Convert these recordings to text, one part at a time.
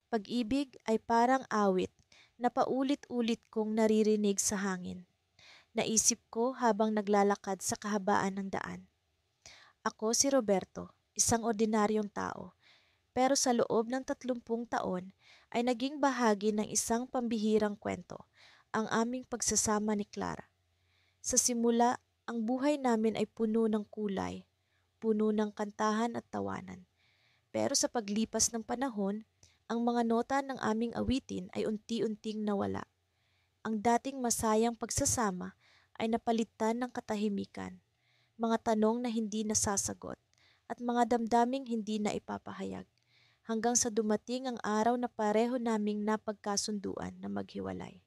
Pag-ibig ay parang awit na paulit-ulit kong naririnig sa hangin. Naisip ko habang naglalakad sa kahabaan ng daan. Ako si Roberto, isang ordinaryong tao, pero sa loob ng 30 taon ay naging bahagi ng isang pambihirang kwento, ang aming pagsasama ni Clara. Sa simula, ang buhay namin ay puno ng kulay, puno ng kantahan at tawanan. Pero sa paglipas ng panahon, ang mga nota ng aming awitin ay unti-unting nawala. Ang dating masayang pagsasama ay napalitan ng katahimikan, mga tanong na hindi nasasagot, at mga damdaming hindi na ipapahayag, hanggang sa dumating ang araw na pareho naming napagkasunduan na maghiwalay.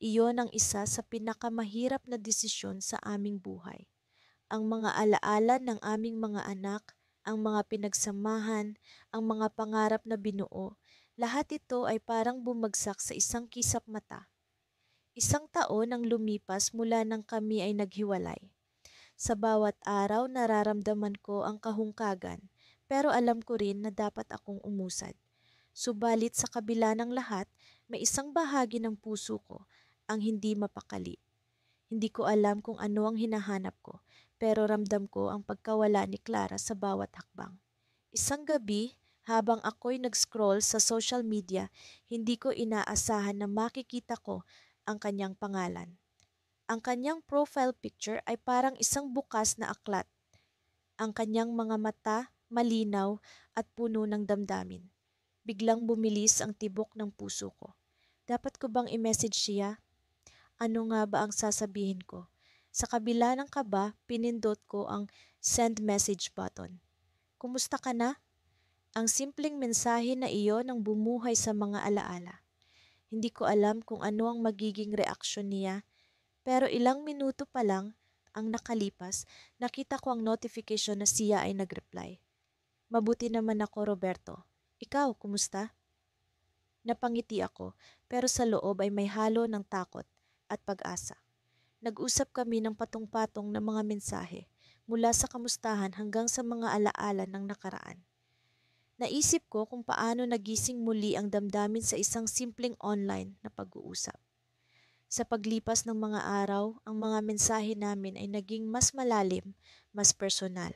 Iyon ang isa sa pinakamahirap na desisyon sa aming buhay. Ang mga alaala ng aming mga anak, ang mga pinagsamahan, ang mga pangarap na binuo, lahat ito ay parang bumagsak sa isang kisap mata. Isang taon ang lumipas mula nang kami ay naghiwalay. Sa bawat araw nararamdaman ko ang kahungkagan, pero alam ko rin na dapat akong umusad. Subalit sa kabila ng lahat, may isang bahagi ng puso ko ang hindi mapakali. Hindi ko alam kung ano ang hinahanap ko, pero ramdam ko ang pagkawala ni Clara sa bawat hakbang. Isang gabi, habang ako'y nag-scroll sa social media, hindi ko inaasahan na makikita ko ang kanyang pangalan. Ang kanyang profile picture ay parang isang bukas na aklat. Ang kanyang mga mata, malinaw at puno ng damdamin. Biglang bumilis ang tibok ng puso ko. Dapat ko bang i-message siya? Ano nga ba ang sasabihin ko? Sa kabila ng kaba, pinindot ko ang send message button. Kumusta ka na? Ang simpleng mensahe na iyon ang bumuhay sa mga alaala. Hindi ko alam kung ano ang magiging reaksyon niya, pero ilang minuto pa lang ang nakalipas, nakita ko ang notification na siya ay nag-reply. Mabuti naman ako, Roberto. Ikaw, kumusta? Napangiti ako, pero sa loob ay may halo ng takot at pag-asa. Nag-usap kami ng patong-patong na mga mensahe, mula sa kamustahan hanggang sa mga alaala ng nakaraan. Naisip ko kung paano nagising muli ang damdamin sa isang simpleng online na pag-uusap. Sa paglipas ng mga araw, ang mga mensahe namin ay naging mas malalim, mas personal.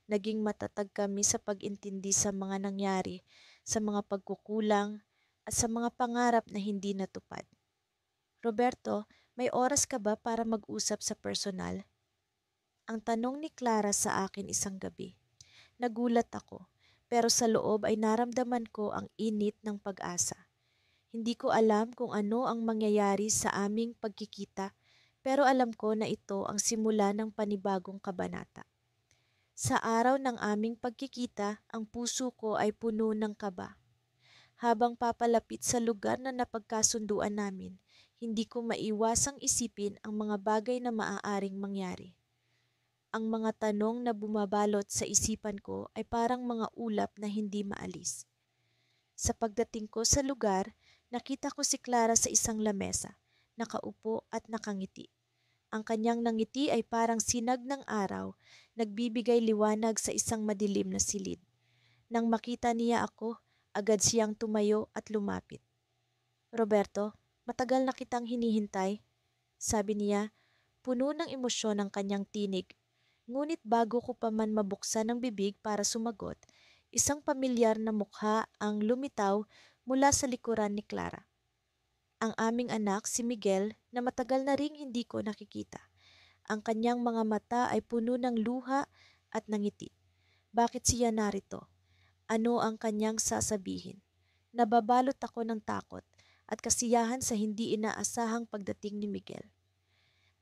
Naging matatag kami sa pag-intindi sa mga nangyari, sa mga pagkukulang, at sa mga pangarap na hindi natupad. Roberto, may oras ka ba para mag-usap sa personal? Ang tanong ni Clara sa akin isang gabi. Nagulat ako, pero sa loob ay naramdaman ko ang init ng pag-asa. Hindi ko alam kung ano ang mangyayari sa aming pagkikita, pero alam ko na ito ang simula ng panibagong kabanata. Sa araw ng aming pagkikita, ang puso ko ay puno ng kaba. Habang papalapit sa lugar na napagkasunduan namin, hindi ko maiwasang isipin ang mga bagay na maaaring mangyari. Ang mga tanong na bumabalot sa isipan ko ay parang mga ulap na hindi maalis. Sa pagdating ko sa lugar, nakita ko si Clara sa isang lamesa, nakaupo at nakangiti. Ang kanyang nangiti ay parang sinag ng araw, nagbibigay liwanag sa isang madilim na silid. Nang makita niya ako, agad siyang tumayo at lumapit. Roberto, matagal na kitang hinihintay, sabi niya, puno ng emosyon ang kanyang tinig. Ngunit bago ko pa man mabuksan ang bibig para sumagot, isang pamilyar na mukha ang lumitaw mula sa likuran ni Clara. Ang aming anak, si Miguel, na matagal na ring hindi ko nakikita. Ang kanyang mga mata ay puno ng luha at nangiti. Bakit siya narito? Ano ang kanyang sasabihin? Nababalot ako ng takot at kasiyahan sa hindi inaasahang pagdating ni Miguel.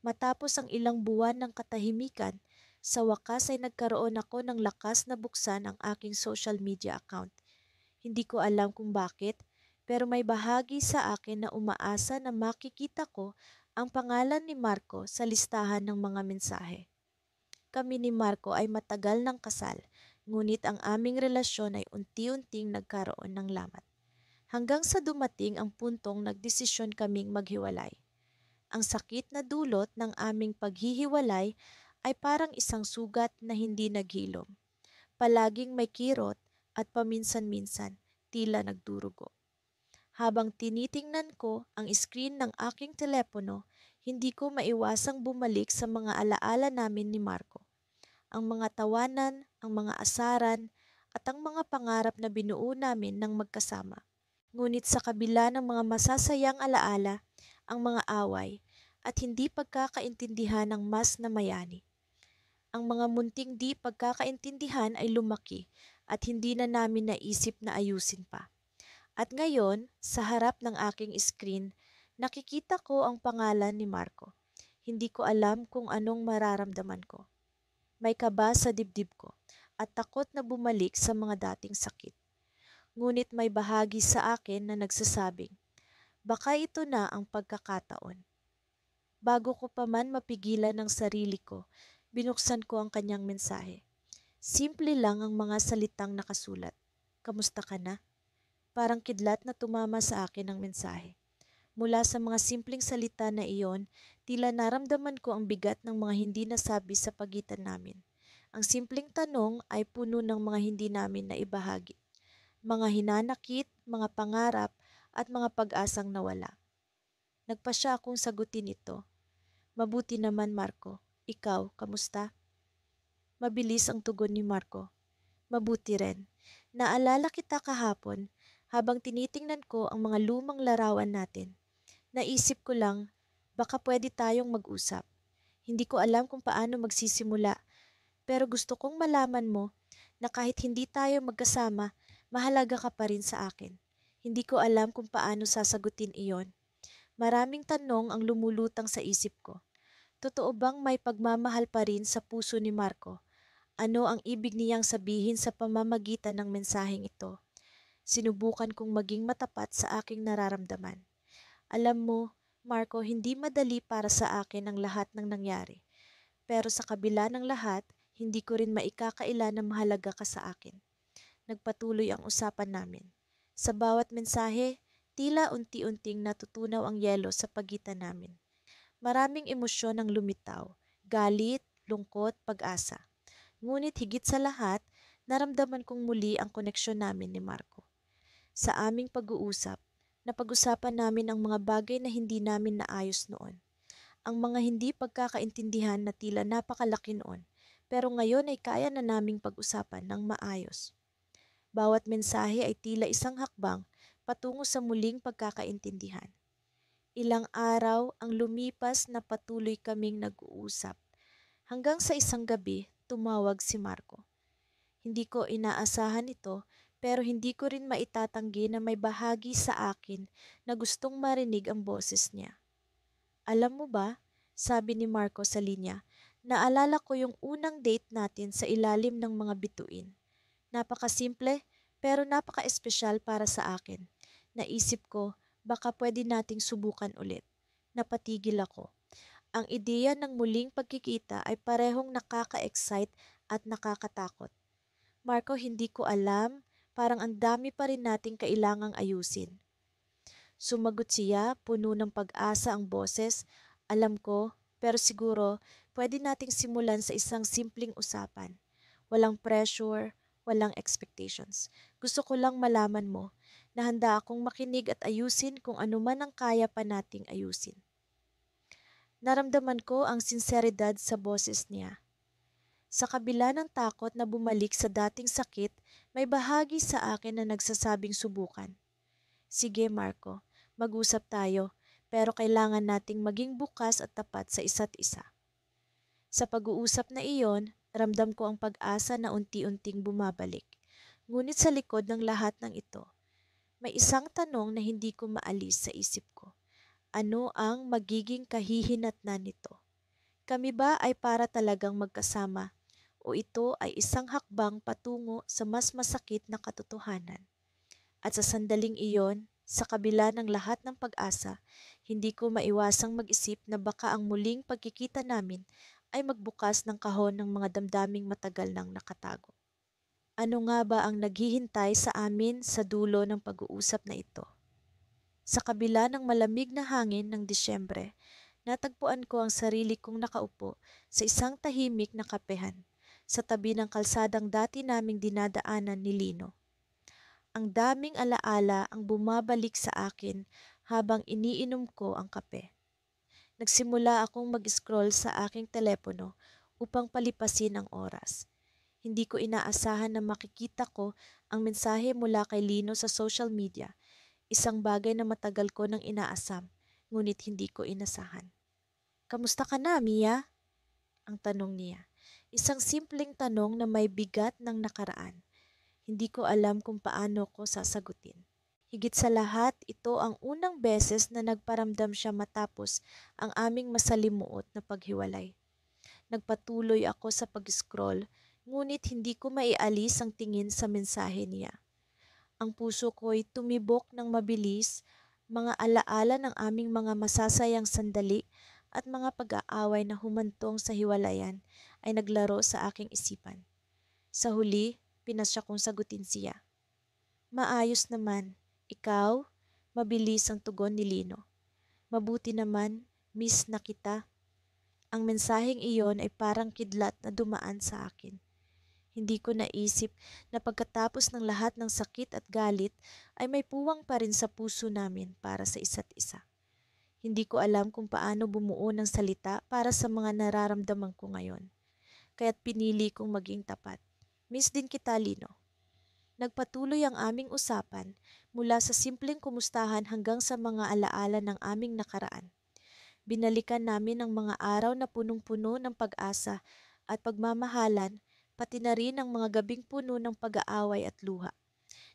Matapos ang ilang buwan ng katahimikan, sa wakas ay nagkaroon ako ng lakas na buksan ang aking social media account. Hindi ko alam kung bakit, pero may bahagi sa akin na umaasa na makikita ko ang pangalan ni Marco sa listahan ng mga mensahe. Kami ni Marco ay matagal ng kasal, ngunit ang aming relasyon ay unti-unting nagkaroon ng lamat. Hanggang sa dumating ang puntong nagdesisyon kaming maghiwalay. Ang sakit na dulot ng aming paghihiwalay ay parang isang sugat na hindi naghilom. Palaging may kirot at paminsan-minsan, tila nagdurugo. Habang tinitingnan ko ang screen ng aking telepono, hindi ko maiwasang bumalik sa mga alaala namin ni Marco. Ang mga tawanan, ang mga asaran, at ang mga pangarap na binuo namin ng magkasama. Ngunit sa kabila ng mga masasayang alaala, ang mga away, at hindi pagkakaintindihan ng mas na mayani. Ang mga munting di pagkakaintindihan ay lumaki at hindi na namin naisip na ayusin pa. At ngayon, sa harap ng aking screen, nakikita ko ang pangalan ni Marco. Hindi ko alam kung anong mararamdaman ko. May kaba sa dibdib ko at takot na bumalik sa mga dating sakit. Ngunit may bahagi sa akin na nagsasabing, baka ito na ang pagkakataon. Bago ko pa man mapigilan ng sarili ko, binuksan ko ang kanyang mensahe. Simple lang ang mga salitang nakasulat. Kamusta ka na? Parang kidlat na tumama sa akin ang mensahe. Mula sa mga simpleng salita na iyon, tila naramdaman ko ang bigat ng mga hindi nasabi sa pagitan namin. Ang simpleng tanong ay puno ng mga hindi namin na ibahagi. Mga hinanakit, mga pangarap, at mga pag-asang nawala. Nagpasya akong sagutin ito. Mabuti naman, Marco. Ikaw, kamusta? Mabilis ang tugon ni Marco. Mabuti rin. Naalala kita kahapon habang tinitingnan ko ang mga lumang larawan natin. Naisip ko lang, baka pwede tayong mag-usap. Hindi ko alam kung paano magsisimula, pero gusto kong malaman mo na kahit hindi tayo magkasama, mahalaga ka pa rin sa akin. Hindi ko alam kung paano sasagutin iyon. Maraming tanong ang lumulutang sa isip ko. Totoo bang may pagmamahal pa rin sa puso ni Marco? Ano ang ibig niyang sabihin sa pamamagitan ng mensaheng ito? Sinubukan kong maging matapat sa aking nararamdaman. Alam mo, Marco, hindi madali para sa akin ang lahat ng nangyari. Pero sa kabila ng lahat, hindi ko rin maikakaila na mahalaga ka sa akin. Nagpatuloy ang usapan namin. Sa bawat mensahe, tila unti-unting natutunaw ang yelo sa pagitan namin. Maraming emosyon ang lumitaw, galit, lungkot, pag-asa. Ngunit higit sa lahat, naramdaman kong muli ang koneksyon namin ni Marco. Sa aming pag-uusap, napag-usapan namin ang mga bagay na hindi namin naayos noon. Ang mga hindi pagkakaintindihan na tila napakalaki noon, pero ngayon ay kaya na naming pag-usapan ng maayos. Bawat mensahe ay tila isang hakbang patungo sa muling pagkakaintindihan. Ilang araw ang lumipas na patuloy kaming nag-uusap. Hanggang sa isang gabi, tumawag si Marco. Hindi ko inaasahan ito, pero hindi ko rin maitatanggi na may bahagi sa akin na gustong marinig ang boses niya. Alam mo ba, sabi ni Marco sa linya, naalala ko yung unang date natin sa ilalim ng mga bituin. Napakasimple, pero napaka-espesyal para sa akin. Naisip ko, baka pwede nating subukan ulit. Napatigil ako. Ang ideya ng muling pagkikita ay parehong nakaka-excite at nakakatakot. Marco, hindi ko alam, parang ang dami pa rin nating kailangang ayusin. Sumagot siya, puno ng pag-asa ang boses. Alam ko, pero siguro pwede nating simulan sa isang simpleng usapan. Walang pressure, walang expectations. Gusto ko lang malaman mo na handa akong makinig at ayusin kung ano man ang kaya pa nating ayusin. Naramdaman ko ang sinseridad sa boses niya. Sa kabila ng takot na bumalik sa dating sakit, may bahagi sa akin na nagsasabing subukan. Sige Marco, mag-usap tayo, pero kailangan nating maging bukas at tapat sa isa't isa. Sa pag-uusap na iyon, ramdam ko ang pag-asa na unti-unting bumabalik. Ngunit sa likod ng lahat ng ito, may isang tanong na hindi ko maalis sa isip ko. Ano ang magiging kahihinatnan nito? Kami ba ay para talagang magkasama o ito ay isang hakbang patungo sa mas masakit na katotohanan? At sa sandaling iyon, sa kabila ng lahat ng pag-asa, hindi ko maiwasang mag-isip na baka ang muling pagkikita namin ay magbukas ng kahon ng mga damdaming matagal nang nakatago. Ano nga ba ang naghihintay sa amin sa dulo ng pag-uusap na ito? Sa kabila ng malamig na hangin ng Disyembre, natagpuan ko ang sarili kong nakaupo sa isang tahimik na kapehan sa tabi ng kalsadang dati naming dinadaanan ni Lino. Ang daming alaala ang bumabalik sa akin habang iniinom ko ang kape. Nagsimula akong mag-scroll sa aking telepono upang palipasin ang oras. Hindi ko inaasahan na makikita ko ang mensahe mula kay Lino sa social media, isang bagay na matagal ko nang inaasam, ngunit hindi ko inasahan. Kamusta ka na, Mia? Ang tanong niya. Isang simpleng tanong na may bigat ng nakaraan. Hindi ko alam kung paano ko sasagutin. Higit sa lahat, ito ang unang beses na nagparamdam siya matapos ang aming masalimuot na paghiwalay. Nagpatuloy ako sa pag-scroll, ngunit hindi ko maialis ang tingin sa mensahe niya. Ang puso ko'y tumibok ng mabilis, mga alaala ng aming mga masasayang sandali at mga pag-aaway na humantong sa hiwalayan ay naglaro sa aking isipan. Sa huli, pinasya kong sagutin siya. Maayos naman. Ikaw? Mabilis ang tugon ni Lino. Mabuti naman, miss na kita. Ang mensaheng iyon ay parang kidlat na dumaan sa akin. Hindi ko naisip na pagkatapos ng lahat ng sakit at galit ay may puwang pa rin sa puso namin para sa isa't isa. Hindi ko alam kung paano bumuo ng salita para sa mga nararamdaman ko ngayon. Kaya't pinili kong maging tapat. Miss din kita, Lino. Nagpatuloy ang aming usapan mula sa simpleng kumustahan hanggang sa mga alaala ng aming nakaraan. Binalikan namin ang mga araw na punong-puno ng pag-asa at pagmamahalan, pati na rin ang mga gabing puno ng pag-aaway at luha.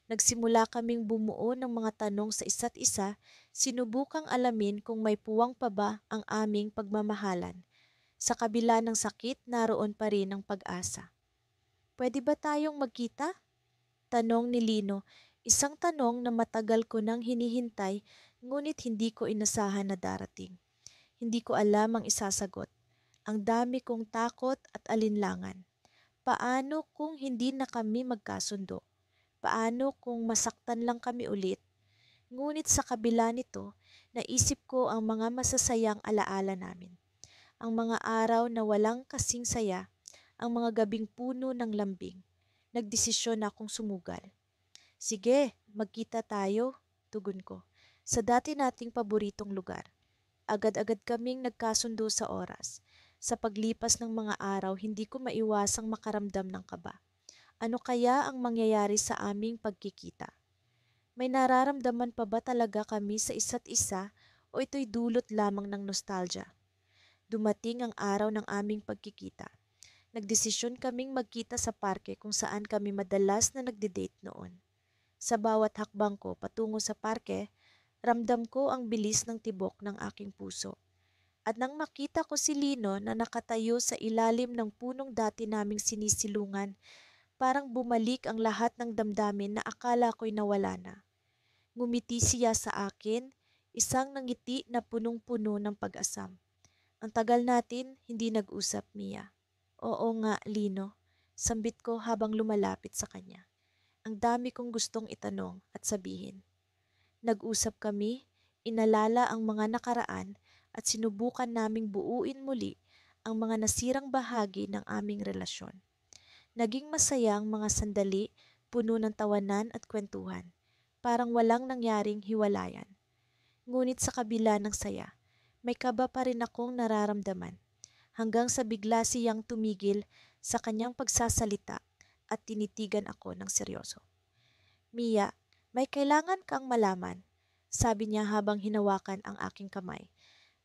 Nagsimula kaming bumuo ng mga tanong sa isa't isa, sinubukang alamin kung may puwang pa ba ang aming pagmamahalan. Sa kabila ng sakit, naroon pa rin ang pag-asa. Pwede ba tayong magkita? Tanong ni Lino, isang tanong na matagal ko nang hinihintay ngunit hindi ko inasahan na darating. Hindi ko alam ang isasagot. Ang dami kong takot at alinlangan. Paano kung hindi na kami magkasundo? Paano kung masaktan lang kami ulit? Ngunit sa kabila nito, naisip ko ang mga masasayang alaala namin. Ang mga araw na walang kasing saya, ang mga gabing puno ng lambing. Nagdesisyon akong sumugal. Sige, magkita tayo, tugon ko, sa dati nating paboritong lugar. Agad-agad kaming nagkasundo sa oras. Sa paglipas ng mga araw, hindi ko maiwasang makaramdam ng kaba. Ano kaya ang mangyayari sa aming pagkikita? May nararamdaman pa ba talaga kami sa isa't isa o ito'y dulot lamang ng nostalgia? Dumating ang araw ng aming pagkikita. Nagdesisyon kaming magkita sa parke kung saan kami madalas na nagde-date noon. Sa bawat hakbang ko patungo sa parke, ramdam ko ang bilis ng tibok ng aking puso. At nang makita ko si Lino na nakatayo sa ilalim ng punong dati naming sinisilungan, parang bumalik ang lahat ng damdamin na akala ko'y nawala na. Ngumiti siya sa akin, isang nangiti na punong-puno ng pag-asam. Ang tagal natin hindi nag-usap, Mia. Oo nga, Lino. Sambit ko habang lumalapit sa kanya. Ang dami kong gustong itanong at sabihin. Nag-usap kami, inalala ang mga nakaraan at sinubukan naming buuin muli ang mga nasirang bahagi ng aming relasyon. Naging masaya ang mga sandali, puno ng tawanan at kwentuhan. Parang walang nangyaring hiwalayan. Ngunit sa kabila ng saya, may kaba pa rin akong nararamdaman hanggang sa bigla siyang tumigil sa kanyang pagsasalita at tinitigan ako ng seryoso. Mia, may kailangan kang malaman, sabi niya habang hinawakan ang aking kamay.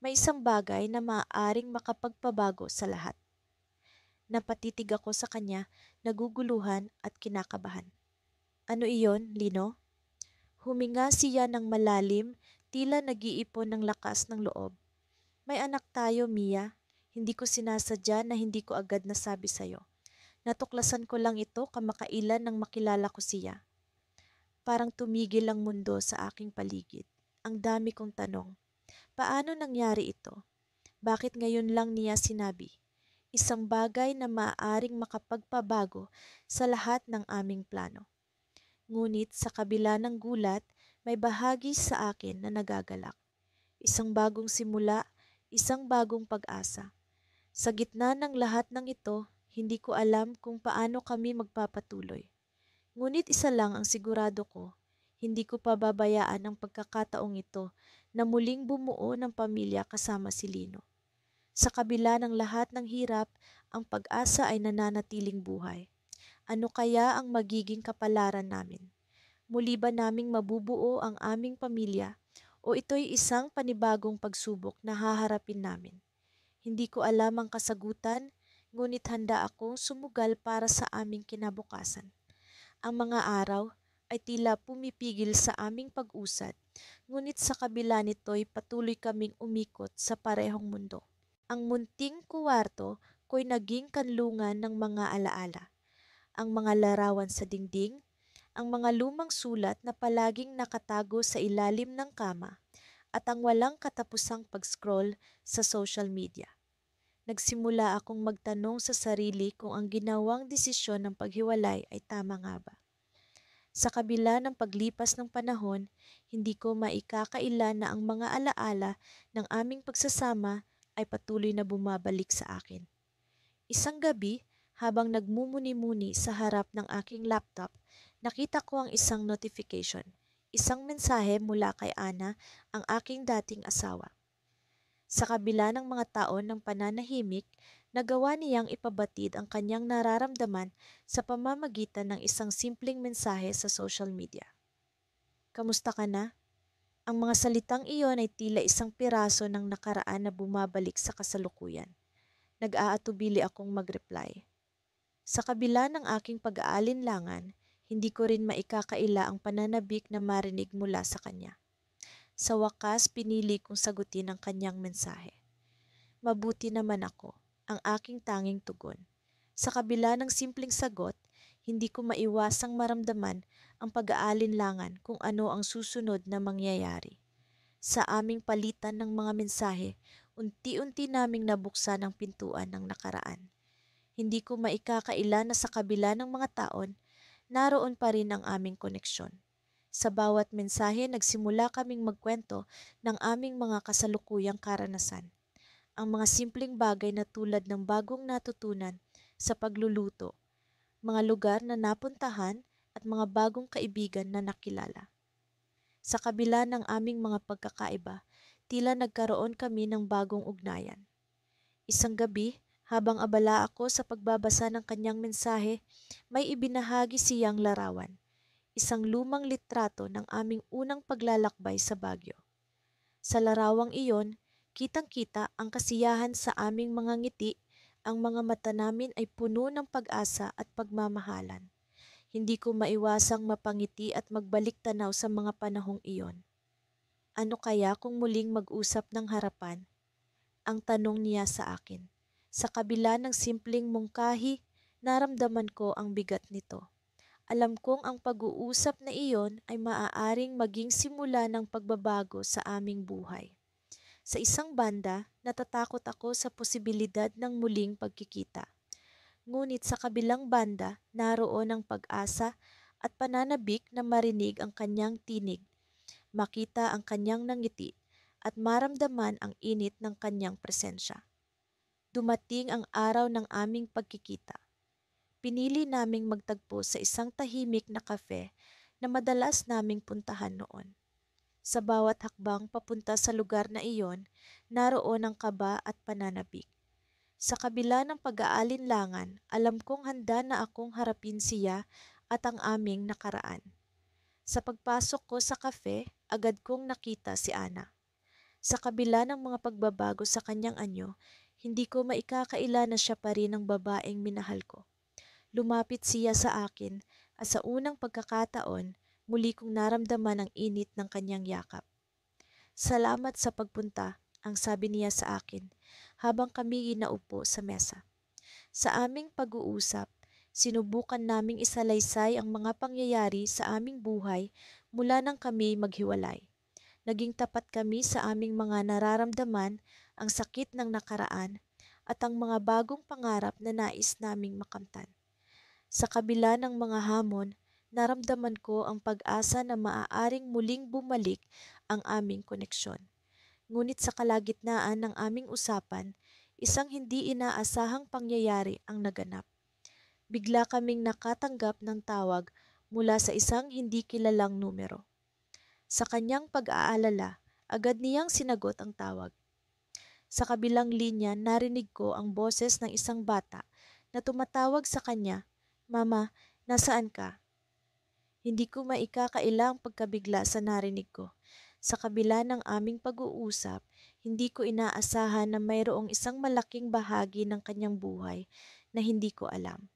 May isang bagay na maaaring makapagpabago sa lahat. Napatitig ako sa kanya, naguguluhan at kinakabahan. Ano iyon, Lino? Huminga siya ng malalim, tila nag-iipon ng lakas ng loob. May anak tayo, Mia. Hindi ko sinasadya na hindi ko agad nasabi sa'yo. Natuklasan ko lang ito kamakailan nang makilala ko siya. Parang tumigil ang mundo sa aking paligid. Ang dami kong tanong. Paano nangyari ito? Bakit ngayon lang niya sinabi? Isang bagay na maaaring makapagpabago sa lahat ng aming plano. Ngunit sa kabila ng gulat, may bahagi sa akin na nagagalak. Isang bagong simula, isang bagong pag-asa. Sa gitna ng lahat ng ito, hindi ko alam kung paano kami magpapatuloy. Ngunit isa lang ang sigurado ko, hindi ko pababayaan ang pagkakataong ito na muling bumuo ng pamilya kasama si Lino. Sa kabila ng lahat ng hirap, ang pag-asa ay nananatiling buhay. Ano kaya ang magiging kapalaran namin? Muli ba naming mabubuo ang aming pamilya o ito'y isang panibagong pagsubok na haharapin namin? Hindi ko alam ang kasagutan, ngunit handa akong sumugal para sa aming kinabukasan. Ang mga araw ay tila pumipigil sa aming pag-usad, ngunit sa kabila nito'y patuloy kaming umikot sa parehong mundo. Ang munting kuwarto ko'y naging kanlungan ng mga alaala. Ang mga larawan sa dingding, ang mga lumang sulat na palaging nakatago sa ilalim ng kama, at ang walang katapusang pag-scroll sa social media. Nagsimula akong magtanong sa sarili kung ang ginawang desisyon ng paghiwalay ay tama nga ba. Sa kabila ng paglipas ng panahon, hindi ko maikakaila na ang mga alaala ng aming pagsasama ay patuloy na bumabalik sa akin. Isang gabi, habang nagmumuni-muni sa harap ng aking laptop, nakita ko ang isang notification. Isang mensahe mula kay Ana, ang aking dating asawa. Sa kabila ng mga taon ng pananahimik, nagawa niyang ipabatid ang kanyang nararamdaman sa pamamagitan ng isang simpleng mensahe sa social media. Kamusta ka na? Ang mga salitang iyon ay tila isang piraso ng nakaraan na bumabalik sa kasalukuyan. Nag-aatubili akong mag-reply. Sa kabila ng aking pag-aalinlangan, hindi ko rin maikakaila ang pananabik na marinig mula sa kanya. Sa wakas, pinili kong sagutin ang kanyang mensahe. Mabuti naman ako, ang aking tanging tugon. Sa kabila ng simpleng sagot, hindi ko maiwasang maramdaman ang pag-aalinlangan kung ano ang susunod na mangyayari. Sa aming palitan ng mga mensahe, unti-unti naming nabuksan ang pintuan ng nakaraan. Hindi ko maikakaila na sa kabila ng mga taon, naroon pa rin ang aming koneksyon. Sa bawat mensahe, nagsimula kaming magkwento ng aming mga kasalukuyang karanasan. Ang mga simpleng bagay na tulad ng bagong natutunan sa pagluluto, mga lugar na napuntahan at mga bagong kaibigan na nakilala. Sa kabila ng aming mga pagkakaiba, tila nagkaroon kami ng bagong ugnayan. Isang gabi, habang abala ako sa pagbabasa ng kanyang mensahe, may ibinahagi siyang larawan. Isang lumang litrato ng aming unang paglalakbay sa Baguio. Sa larawang iyon, kitang-kita ang kasiyahan sa aming mga ngiti, ang mga mata namin ay puno ng pag-asa at pagmamahalan. Hindi ko maiwasang mapangiti at magbalik tanaw sa mga panahong iyon. Ano kaya kung muling mag-usap ng harapan? Ang tanong niya sa akin. Sa kabila ng simpleng mungkahi, naramdaman ko ang bigat nito. Alam kong ang pag-uusap na iyon ay maaaring maging simula ng pagbabago sa aming buhay. Sa isang banda, natatakot ako sa posibilidad ng muling pagkikita. Ngunit sa kabilang banda, naroon ang pag-asa at pananabik na marinig ang kanyang tinig, makita ang kanyang nangiti, at maramdaman ang init ng kanyang presensya. Dumating ang araw ng aming pagkikita. Pinili naming magtagpo sa isang tahimik na kafe na madalas naming puntahan noon. Sa bawat hakbang papunta sa lugar na iyon, naroon ang kaba at pananabik. Sa kabila ng pag-aalinlangan, alam kong handa na akong harapin siya at ang aming nakaraan. Sa pagpasok ko sa kafe, agad kong nakita si Ana. Sa kabila ng mga pagbabago sa kanyang anyo, hindi ko maikakaila na siya pa rin ang babaeng minahal ko. Lumapit siya sa akin at sa unang pagkakataon, muli kong naramdaman ang init ng kanyang yakap. Salamat sa pagpunta, ang sabi niya sa akin habang kami inaupo sa mesa. Sa aming pag-uusap, sinubukan naming isalaysay ang mga pangyayari sa aming buhay mula nang kami maghiwalay. Naging tapat kami sa aming mga nararamdaman, ang sakit ng nakaraan, at ang mga bagong pangarap na nais naming makamtan. Sa kabila ng mga hamon, naramdaman ko ang pag-asa na maaaring muling bumalik ang aming koneksyon. Ngunit sa kalagitnaan ng aming usapan, isang hindi inaasahang pangyayari ang naganap. Bigla kaming nakatanggap ng tawag mula sa isang hindi kilalang numero. Sa kanyang pag-aalala, agad niyang sinagot ang tawag. Sa kabilang linya, narinig ko ang boses ng isang bata na tumatawag sa kanya, "Mama, nasaan ka?" Hindi ko maikakaila ang pagkabigla sa narinig ko. Sa kabila ng aming pag-uusap, hindi ko inaasahan na mayroong isang malaking bahagi ng kanyang buhay na hindi ko alam.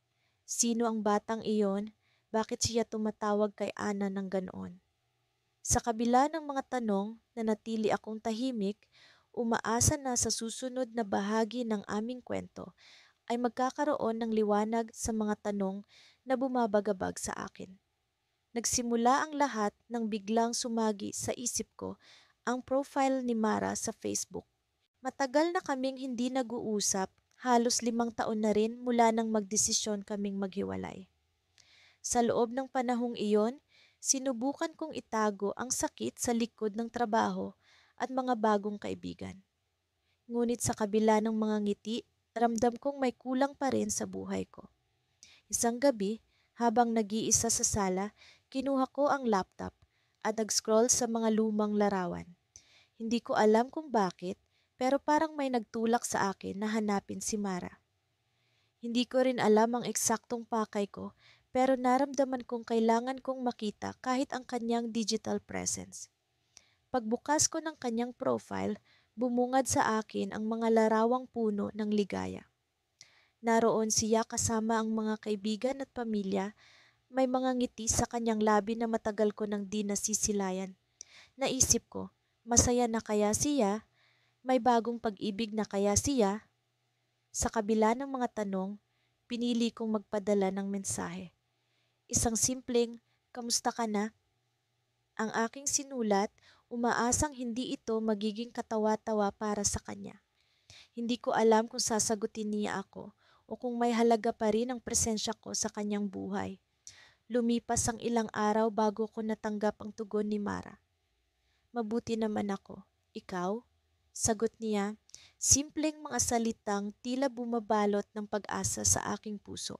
Sino ang batang iyon? Bakit siya tumatawag kay Ana ng ganoon? Sa kabila ng mga tanong, nanatili akong tahimik, umaasa na sa susunod na bahagi ng aming kwento ay magkakaroon ng liwanag sa mga tanong na bumabagabag sa akin. Nagsimula ang lahat nang biglang sumagi sa isip ko ang profile ni Mara sa Facebook. Matagal na kaming hindi nag-uusap, halos 5 taon na rin mula nang magdesisyon kaming maghiwalay. Sa loob ng panahong iyon, sinubukan kong itago ang sakit sa likod ng trabaho at mga bagong kaibigan. Ngunit sa kabila ng mga ngiti, ramdam kong may kulang pa rin sa buhay ko. Isang gabi, habang nag-iisa sa sala, kinuha ko ang laptop at nag-scroll sa mga lumang larawan. Hindi ko alam kung bakit, pero parang may nagtulak sa akin na hanapin si Mara. Hindi ko rin alam ang eksaktong pakay ko, pero naramdaman kong kailangan kong makita kahit ang kanyang digital presence. Pagbukas ko ng kanyang profile, bumungad sa akin ang mga larawang puno ng ligaya. Naroon siya kasama ang mga kaibigan at pamilya, may mga ngiti sa kanyang labi na matagal ko nang di nasisilayan. Naisip ko, masaya na kaya siya? May bagong pag-ibig na kaya siya? Sa kabila ng mga tanong, pinili kong magpadala ng mensahe. Isang simpleng, "Kamusta ka na?" Ang aking sinulat, umaasang hindi ito magiging katawa-tawa para sa kanya. Hindi ko alam kung sasagutin niya ako o kung may halaga pa rin ang presensya ko sa kanyang buhay. Lumipas ang ilang araw bago ko natanggap ang tugon ni Mara. "Mabuti naman ako. Ikaw?" Sagot niya, simpleng mga salitang tila bumabalot ng pag-asa sa aking puso.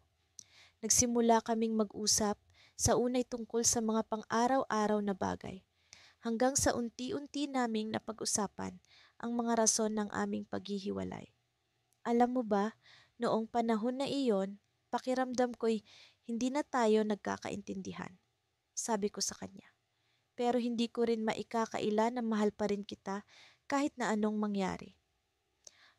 Nagsimula kaming mag-usap sa unay tungkol sa mga pang-araw-araw na bagay, hanggang sa unti-unti naming napag-usapan ang mga rason ng aming paghihiwalay. Alam mo ba, noong panahon na iyon, pakiramdam ko'y hindi na tayo nagkakaintindihan, sabi ko sa kanya. Pero hindi ko rin maikakaila na mahal pa rin kita kahit na anong mangyari.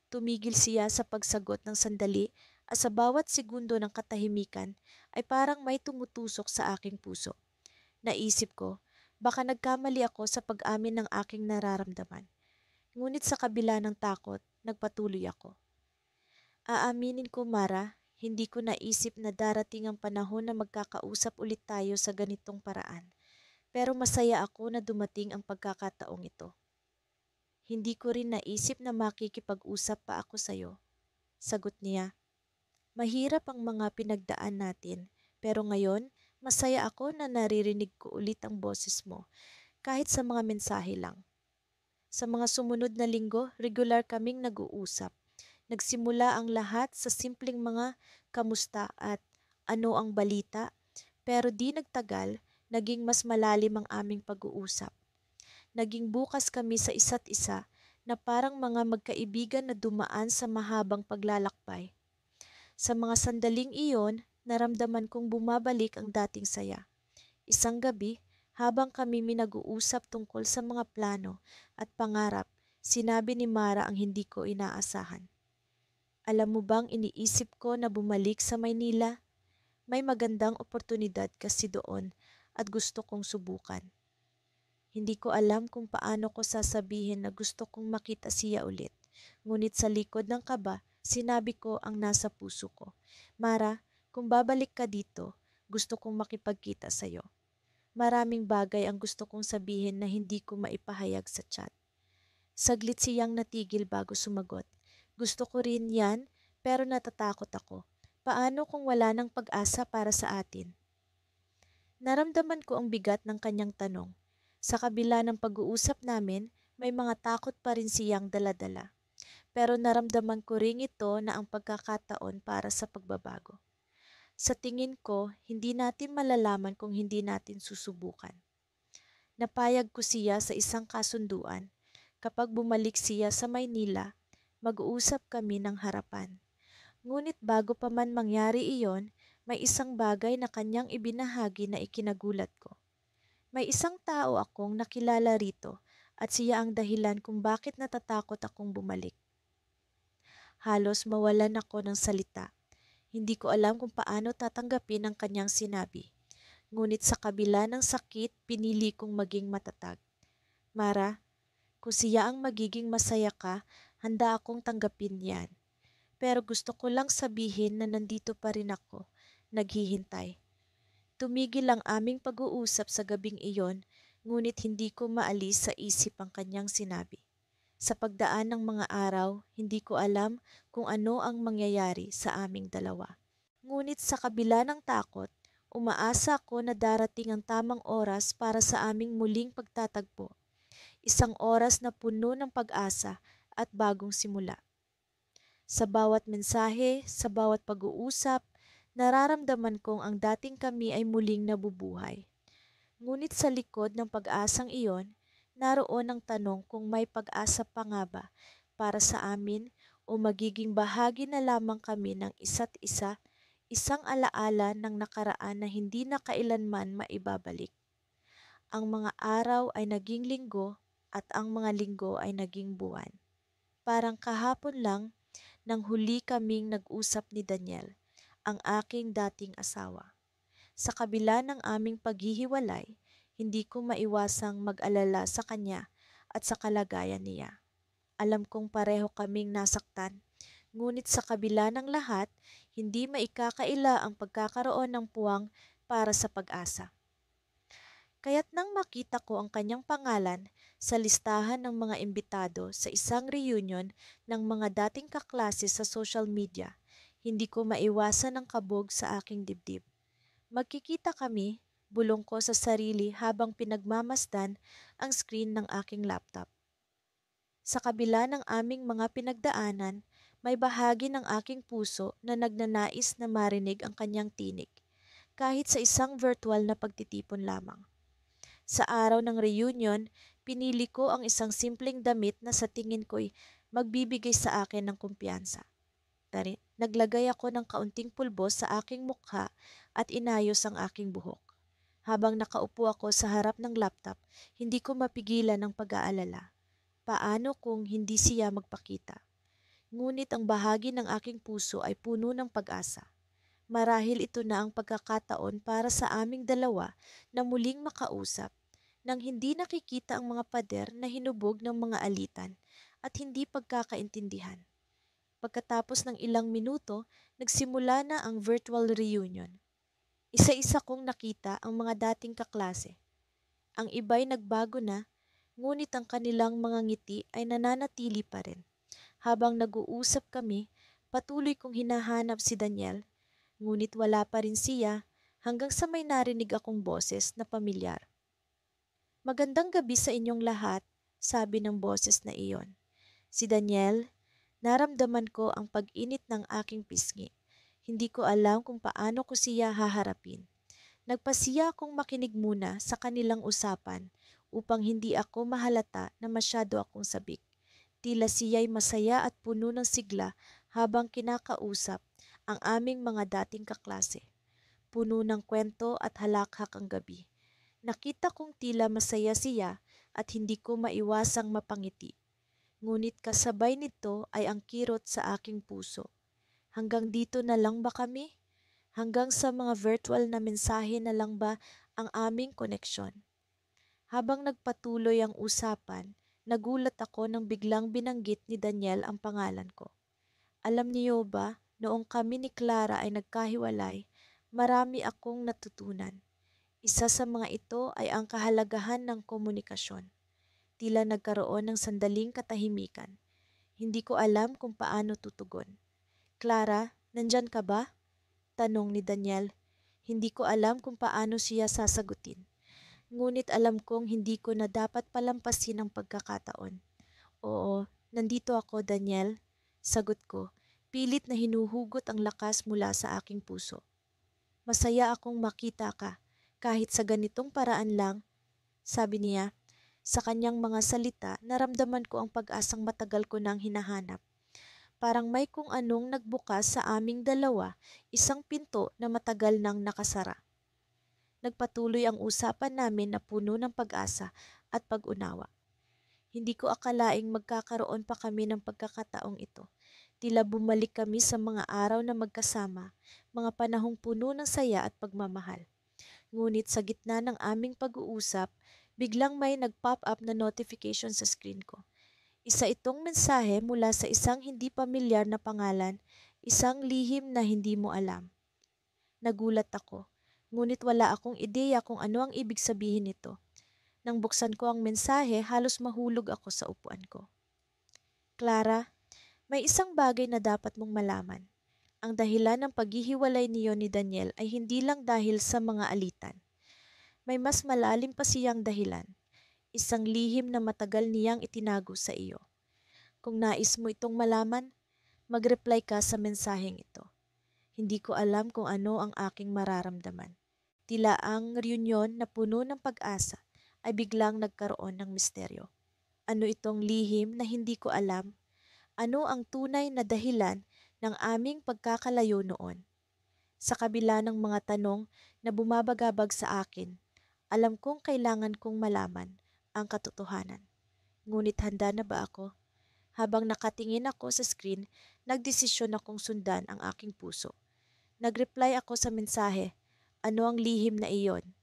Tumigil siya sa pagsagot ng sandali at sa bawat segundo ng katahimikan ay parang may tumutusok sa aking puso. Naisip ko, baka nagkamali ako sa pag-amin ng aking nararamdaman. Ngunit sa kabila ng takot, nagpatuloy ako. "Aaminin ko, Mara, hindi ko naisip na darating ang panahon na magkakausap ulit tayo sa ganitong paraan. Pero masaya ako na dumating ang pagkakataong ito. Hindi ko rin naisip na makikipag-usap pa ako sa'yo." Sagot niya, "Mahirap ang mga pinagdaan natin, pero ngayon, masaya ako na naririnig ko ulit ang boses mo, kahit sa mga mensahe lang." Sa mga sumunod na linggo, regular kaming nag-uusap. Nagsimula ang lahat sa simpleng mga kamusta at ano ang balita, pero di nagtagal, naging mas malalim ang aming pag-uusap. Naging bukas kami sa isa't isa na parang mga magkaibigan na dumaan sa mahabang paglalakbay. Sa mga sandaling iyon, naramdaman kong bumabalik ang dating saya. Isang gabi, habang kami nag-uusap tungkol sa mga plano at pangarap, sinabi ni Mara ang hindi ko inaasahan. "Alam mo bang iniisip ko na bumalik sa Maynila? May magandang oportunidad kasi doon at gusto kong subukan." Hindi ko alam kung paano ko sasabihin na gusto kong makita siya ulit. Ngunit sa likod ng kaba, sinabi ko ang nasa puso ko. "Mara, kung babalik ka dito, gusto kong makipagkita sa'yo. Maraming bagay ang gusto kong sabihin na hindi ko maipahayag sa chat." Saglit siyang natigil bago sumagot. "Gusto ko rin yan, pero natatakot ako. Paano kung wala ng pag-asa para sa atin?" Naramdaman ko ang bigat ng kanyang tanong. Sa kabila ng pag-uusap namin, may mga takot pa rin siyang daladala. Pero naramdaman ko rin ito na ang pagkakataon para sa pagbabago. Sa tingin ko, hindi natin malalaman kung hindi natin susubukan. Napayag ko siya sa isang kasunduan. Kapag bumalik siya sa Maynila, mag-uusap kami ng harapan. Ngunit bago pa man mangyari iyon, may isang bagay na kanyang ibinahagi na ikinagulat ko. May isang tao akong nakilala rito at siya ang dahilan kung bakit natatakot akong bumalik. Halos mawalan ako ng salita. Hindi ko alam kung paano tatanggapin ang kanyang sinabi. Ngunit sa kabila ng sakit, pinili kong maging matatag. Mara, kung siya ang magiging masaya ka, handa akong tanggapin yan. Pero gusto ko lang sabihin na nandito pa rin ako, naghihintay. Tumigil ang aming pag-uusap sa gabing iyon, ngunit hindi ko maalis sa isip ang kanyang sinabi. Sa pagdaan ng mga araw, hindi ko alam kung ano ang mangyayari sa aming dalawa. Ngunit sa kabila ng takot, umaasa ako na darating ang tamang oras para sa aming muling pagtatagpo. Isang oras na puno ng pag-asa at bagong simula. Sa bawat mensahe, sa bawat pag-uusap, nararamdaman kong ang dating kami ay muling nabubuhay. Ngunit sa likod ng pag-asang iyon, naroon ang tanong kung may pag-asa pa nga ba para sa amin o magiging bahagi na lamang kami ng isa't isa, isang alaala ng nakaraan na hindi na kailanman maibabalik. Ang mga araw ay naging linggo at ang mga linggo ay naging buwan. Parang kahapon lang nang huli kaming nag-usap ni Daniel, ang aking dating asawa. Sa kabila ng aming paghihiwalay, hindi ko maiwasang mag-alala sa kanya at sa kalagayan niya. Alam kong pareho kaming nasaktan, ngunit sa kabila ng lahat, hindi maikakaila ang pagkakaroon ng puwang para sa pag-asa. Kaya't nang makita ko ang kanyang pangalan sa listahan ng mga imbitado sa isang reunion ng mga dating kaklase sa social media, hindi ko maiwasan ang kabog sa aking dibdib. Magkikita kami, bulong ko sa sarili habang pinagmamasdan ang screen ng aking laptop. Sa kabila ng aming mga pinagdaanan, may bahagi ng aking puso na nagnanais na marinig ang kanyang tinig, kahit sa isang virtual na pagtitipon lamang. Sa araw ng reunion, pinili ko ang isang simpleng damit na sa tingin ko'y magbibigay sa akin ng kumpiyansa. Naglagay ako ng kaunting pulbos sa aking mukha at inayos ang aking buhok. Habang nakaupo ako sa harap ng laptop, hindi ko mapigilan ang pag-aalala. Paano kung hindi siya magpakita? Ngunit ang bahagi ng aking puso ay puno ng pag-asa. Marahil ito na ang pagkakataon para sa aming dalawa na muling makausap nang hindi nakikita ang mga pader na hinubog ng mga alitan at hindi pagkakaintindihan. Pagkatapos ng ilang minuto, nagsimula na ang virtual reunion. Isa-isa kong nakita ang mga dating kaklase. Ang iba'y nagbago na, ngunit ang kanilang mga ngiti ay nananatili pa rin. Habang nag-uusap kami, patuloy kong hinahanap si Daniel, ngunit wala pa rin siya hanggang sa may narinig akong boses na pamilyar. Magandang gabi sa inyong lahat, sabi ng boses na iyon. Si Daniel, naramdaman ko ang pag-init ng aking pisngi. Hindi ko alam kung paano ko siya haharapin. Nagpasiya akong makinig muna sa kanilang usapan upang hindi ako mahalata na masyado akong sabik. Tila siya'y masaya at puno ng sigla habang kinakausap ang aming mga dating kaklase. Puno ng kwento at halakhak ang gabi. Nakita kong tila masaya siya at hindi ko maiwasang mapangiti. Ngunit kasabay nito ay ang kirot sa aking puso. Hanggang dito na lang ba kami? Hanggang sa mga virtual na mensahe na lang ba ang aming koneksyon? Habang nagpatuloy ang usapan, nagulat ako nang biglang binanggit ni Daniel ang pangalan ko. Alam niyo ba, noong kami ni Clara ay nagkahiwalay, marami akong natutunan. Isa sa mga ito ay ang kahalagahan ng komunikasyon. Tila nagkaroon ng sandaling katahimikan. Hindi ko alam kung paano tutugon. Clara, nandyan ka ba? Tanong ni Daniel. Hindi ko alam kung paano siya sasagutin. Ngunit alam kong hindi ko na dapat palampasin ang pagkakataon. Oo, nandito ako, Daniel. Sagot ko, pilit na hinuhugot ang lakas mula sa aking puso. Masaya akong makita ka, kahit sa ganitong paraan lang, sabi niya. Sa kanyang mga salita, naramdaman ko ang pag-asang matagal ko nang hinahanap. Parang may kung anong nagbukas sa aming dalawa, isang pinto na matagal nang nakasara. Nagpatuloy ang usapan namin na puno ng pag-asa at pag-unawa. Hindi ko akalaing magkakaroon pa kami ng pagkakataong ito. Tila bumalik kami sa mga araw na magkasama, mga panahong puno ng saya at pagmamahal. Ngunit sa gitna ng aming pag-uusap, biglang may nag-pop up na notification sa screen ko. Isa itong mensahe mula sa isang hindi pamilyar na pangalan, isang lihim na hindi mo alam. Nagulat ako, ngunit wala akong ideya kung ano ang ibig sabihin nito. Nang buksan ko ang mensahe, halos mahulog ako sa upuan ko. Clara, may isang bagay na dapat mong malaman. Ang dahilan ng paghihiwalay niyo ni Daniel ay hindi lang dahil sa mga alitan. May mas malalim pa siyang dahilan. Isang lihim na matagal niyang itinago sa iyo. Kung nais mo itong malaman, mag-reply ka sa mensaheng ito. Hindi ko alam kung ano ang aking mararamdaman. Tila ang reunion na puno ng pag-asa ay biglang nagkaroon ng misteryo. Ano itong lihim na hindi ko alam? Ano ang tunay na dahilan ng aming pagkakalayo noon? Sa kabila ng mga tanong na bumabagabag sa akin, alam kong kailangan kong malaman ang katotohanan. Ngunit handa na ba ako? Habang nakatingin ako sa screen, nagdesisyon akong sundan ang aking puso. Nag-reply ako sa mensahe, ano ang lihim na iyon?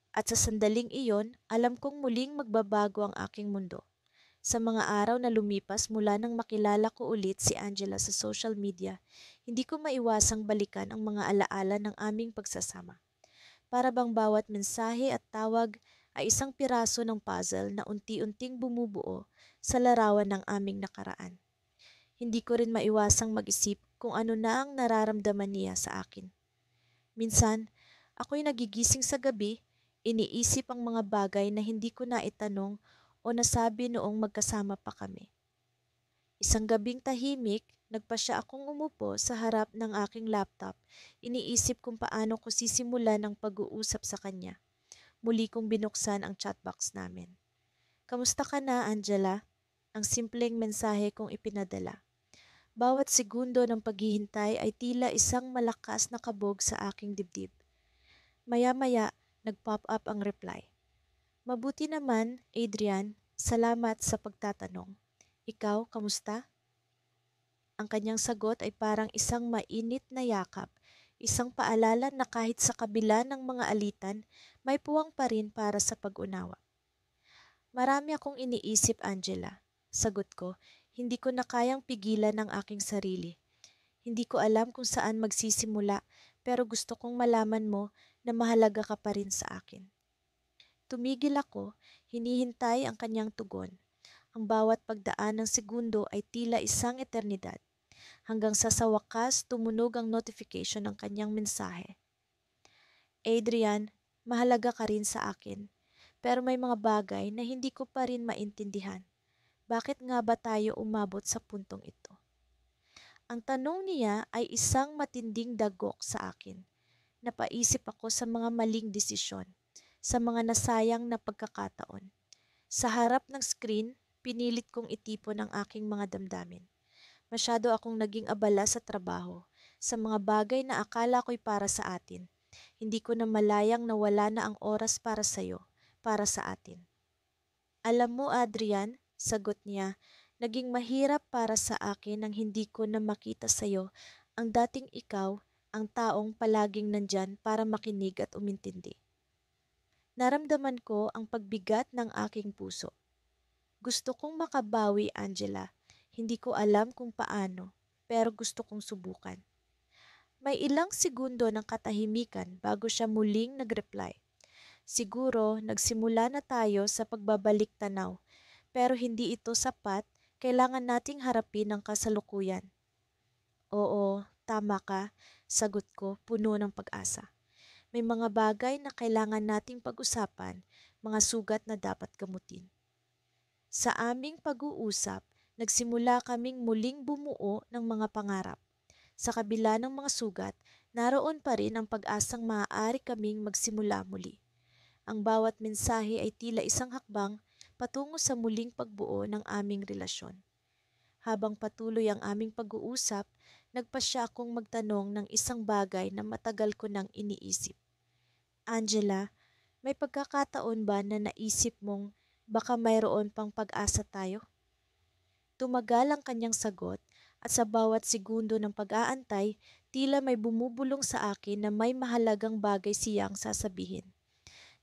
At sa sandaling iyon, alam kong muling magbabago ang aking mundo. Sa mga araw na lumipas mula nang makilala ko ulit si Angela sa social media, hindi ko maiwasang balikan ang mga alaala ng aming pagsasama. Para bang bawat mensahe at tawag ay isang piraso ng puzzle na unti-unting bumubuo sa larawan ng aming nakaraan. Hindi ko rin maiwasang mag-isip kung ano na ang nararamdaman niya sa akin. Minsan, ako'y nagigising sa gabi, iniisip ang mga bagay na hindi ko na itanong o nasabi noong magkasama pa kami. Isang gabing tahimik, nagpasya akong umupo sa harap ng aking laptop. Iniisip kung paano ko sisimulan ang pag-uusap sa kanya. Muli kong binuksan ang chatbox namin. Kamusta ka na, Angela? Ang simpleng mensahe kong ipinadala. Bawat segundo ng paghihintay ay tila isang malakas na kabog sa aking dibdib. Maya-maya, nag-pop up ang reply. Mabuti naman, Adrian. Salamat sa pagtatanong. Ikaw, kamusta? Ang kanyang sagot ay parang isang mainit na yakap, isang paalala na kahit sa kabila ng mga alitan, may puwang pa rin para sa pag-unawa. Marami akong iniisip, Angela. Sagot ko, hindi ko na kayang pigilan ang aking sarili. Hindi ko alam kung saan magsisimula, pero gusto kong malaman mo na mahalaga ka pa rin sa akin. Tumigil ako, hinihintay ang kanyang tugon. Ang bawat pagdaan ng segundo ay tila isang eternidad. Hanggang sa wakas tumunog ang notification ng kanyang mensahe. Adrian, mahalaga ka rin sa akin. Pero may mga bagay na hindi ko pa rin maintindihan. Bakit nga ba tayo umabot sa puntong ito? Ang tanong niya ay isang matinding dagok sa akin. Napaisip ako sa mga maling desisyon, sa mga nasayang na pagkakataon. Sa harap ng screen, pinilit kong itipon ang aking mga damdamin. Masyado akong naging abala sa trabaho, sa mga bagay na akala ko'y para sa atin. Hindi ko na malayang nawala na ang oras para sa'yo, para sa atin. Alam mo, Adrian, sagot niya, naging mahirap para sa akin nang hindi ko na makita sa'yo ang dating ikaw, ang taong palaging nandyan para makinig at umintindi. Naramdaman ko ang pagbigat ng aking puso. Gusto kong makabawi, Angela. Hindi ko alam kung paano, pero gusto kong subukan. May ilang segundo ng katahimikan bago siya muling nag-reply. Siguro nagsimula na tayo sa pagbabalik tanaw, pero hindi ito sapat, kailangan nating harapin ang kasalukuyan. Oo, tama ka, sagot ko puno ng pag-asa. May mga bagay na kailangan nating pag-usapan, mga sugat na dapat gamutin. Sa aming pag-uusap, nagsimula kaming muling bumuo ng mga pangarap. Sa kabila ng mga sugat, naroon pa rin ang pag-asang maaari kaming magsimula muli. Ang bawat mensahe ay tila isang hakbang patungo sa muling pagbuo ng aming relasyon. Habang patuloy ang aming pag-uusap, nagpasya akong magtanong ng isang bagay na matagal ko nang iniisip. Angela, may pagkakataon ba na naisip mong baka mayroon pang pag-asa tayo? Tumagal ang kanyang sagot at sa bawat segundo ng pag-aantay, tila may bumubulong sa akin na may mahalagang bagay siyang sasabihin.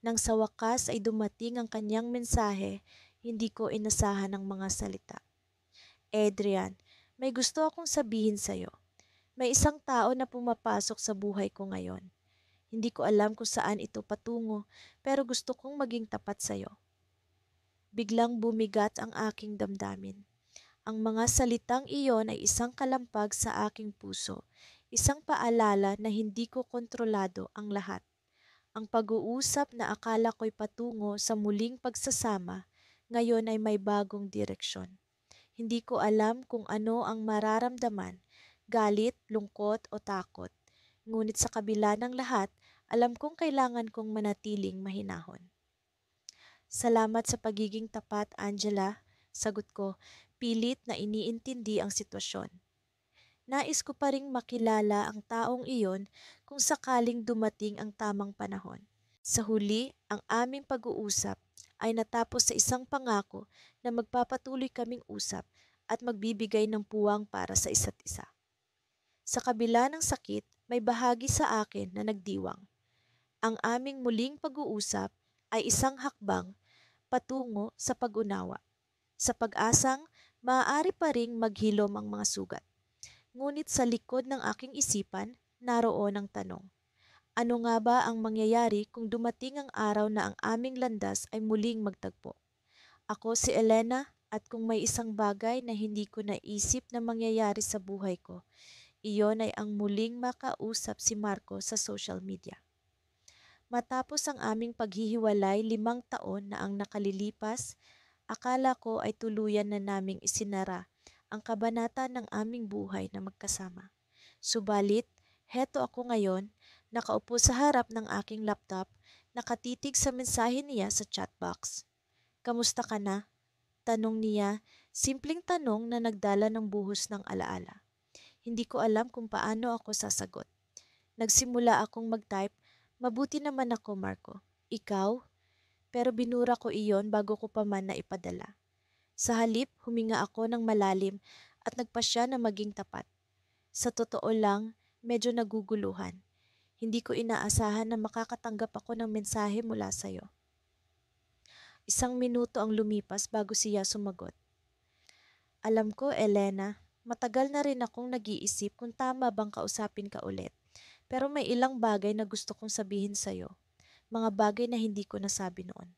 Nang sa wakas ay dumating ang kanyang mensahe, hindi ko inasahan ang mga salita. Adrian, may gusto akong sabihin sa'yo. May isang tao na pumapasok sa buhay ko ngayon. Hindi ko alam kung saan ito patungo, pero gusto kong maging tapat sa'yo. Biglang bumigat ang aking damdamin. Ang mga salitang iyon ay isang kalampag sa aking puso, isang paalala na hindi ko kontrolado ang lahat. Ang pag-uusap na akala ko'y patungo sa muling pagsasama, ngayon ay may bagong direksyon. Hindi ko alam kung ano ang mararamdaman, galit, lungkot o takot. Ngunit sa kabila ng lahat, alam kong kailangan kong manatiling mahinahon. Salamat sa pagiging tapat, Angela. Sagot ko, pilit na iniintindi ang sitwasyon. Nais ko pa ring makilala ang taong iyon kung sakaling dumating ang tamang panahon. Sa huli, ang aming pag-uusap ay natapos sa isang pangako na magpapatuloy kaming usap at magbibigay ng puwang para sa isa't isa. Sa kabila ng sakit, may bahagi sa akin na nagdiwang. Ang aming muling pag-uusap ay isang hakbang patungo sa pag-unawa, sa pag-asang maaari pa ring maghilom ang mga sugat. Ngunit sa likod ng aking isipan, naroon ang tanong. Ano nga ba ang mangyayari kung dumating ang araw na ang aming landas ay muling magtagpo? Ako si Elena at kung may isang bagay na hindi ko naisip na mangyayari sa buhay ko, iyon ay ang muling makausap si Marco sa social media. Matapos ang aming paghihiwalay 5 taon na ang nakalilipas, akala ko ay tuluyan na naming isinara ang kabanata ng aming buhay na magkasama. Subalit, heto ako ngayon, nakaupo sa harap ng aking laptop, nakatitig sa mensahe niya sa chatbox. Kamusta ka na? Tanong niya, simpleng tanong na nagdala ng buhos ng alaala. Hindi ko alam kung paano ako sasagot. Nagsimula akong mag-type, mabuti naman ako, Marco. Ikaw? Pero binura ko iyon bago ko pa man na ipadala. Sa halip, huminga ako ng malalim at nagpasya na maging tapat. Sa totoo lang, medyo naguguluhan. Hindi ko inaasahan na makakatanggap ako ng mensahe mula sa'yo. 1 minuto ang lumipas bago siya sumagot. Alam ko, Elena, matagal na rin akong nag-iisip kung tama bang kausapin ka ulit. Pero may ilang bagay na gusto kong sabihin sa'yo. Mga bagay na hindi ko nasabi noon.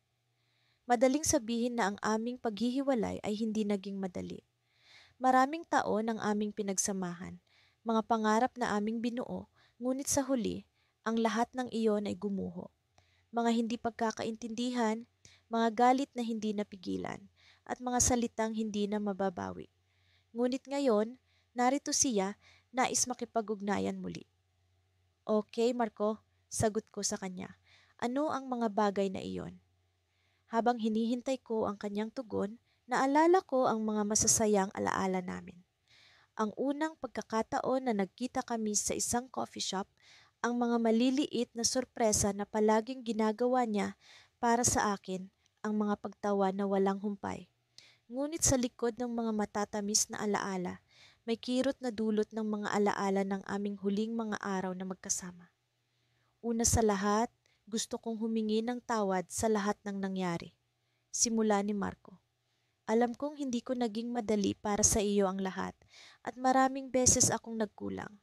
Madaling sabihin na ang aming paghihiwalay ay hindi naging madali. Maraming taon ang aming pinagsamahan, mga pangarap na aming binuo, ngunit sa huli, ang lahat ng iyon ay gumuho. Mga hindi pagkakaintindihan, mga galit na hindi napigilan, at mga salitang hindi na mababawi. Ngunit ngayon, narito siya, nais makipag-ugnayan muli. Okay, Marco, sagot ko sa kanya. Ano ang mga bagay na iyon? Habang hinihintay ko ang kanyang tugon, naalala ko ang mga masasayang alaala namin. Ang unang pagkakataon na nagkita kami sa isang coffee shop, ang mga maliliit na sorpresa na palaging ginagawa niya para sa akin, ang mga pagtawa na walang humpay. Ngunit sa likod ng mga matatamis na alaala, may kirot na dulot ng mga alaala ng aming huling mga araw na magkasama. Una sa lahat, gusto kong humingi ng tawad sa lahat ng nangyari. Simula ni Marco. Alam kong hindi ko naging madali para sa iyo ang lahat at maraming beses akong nagkulang.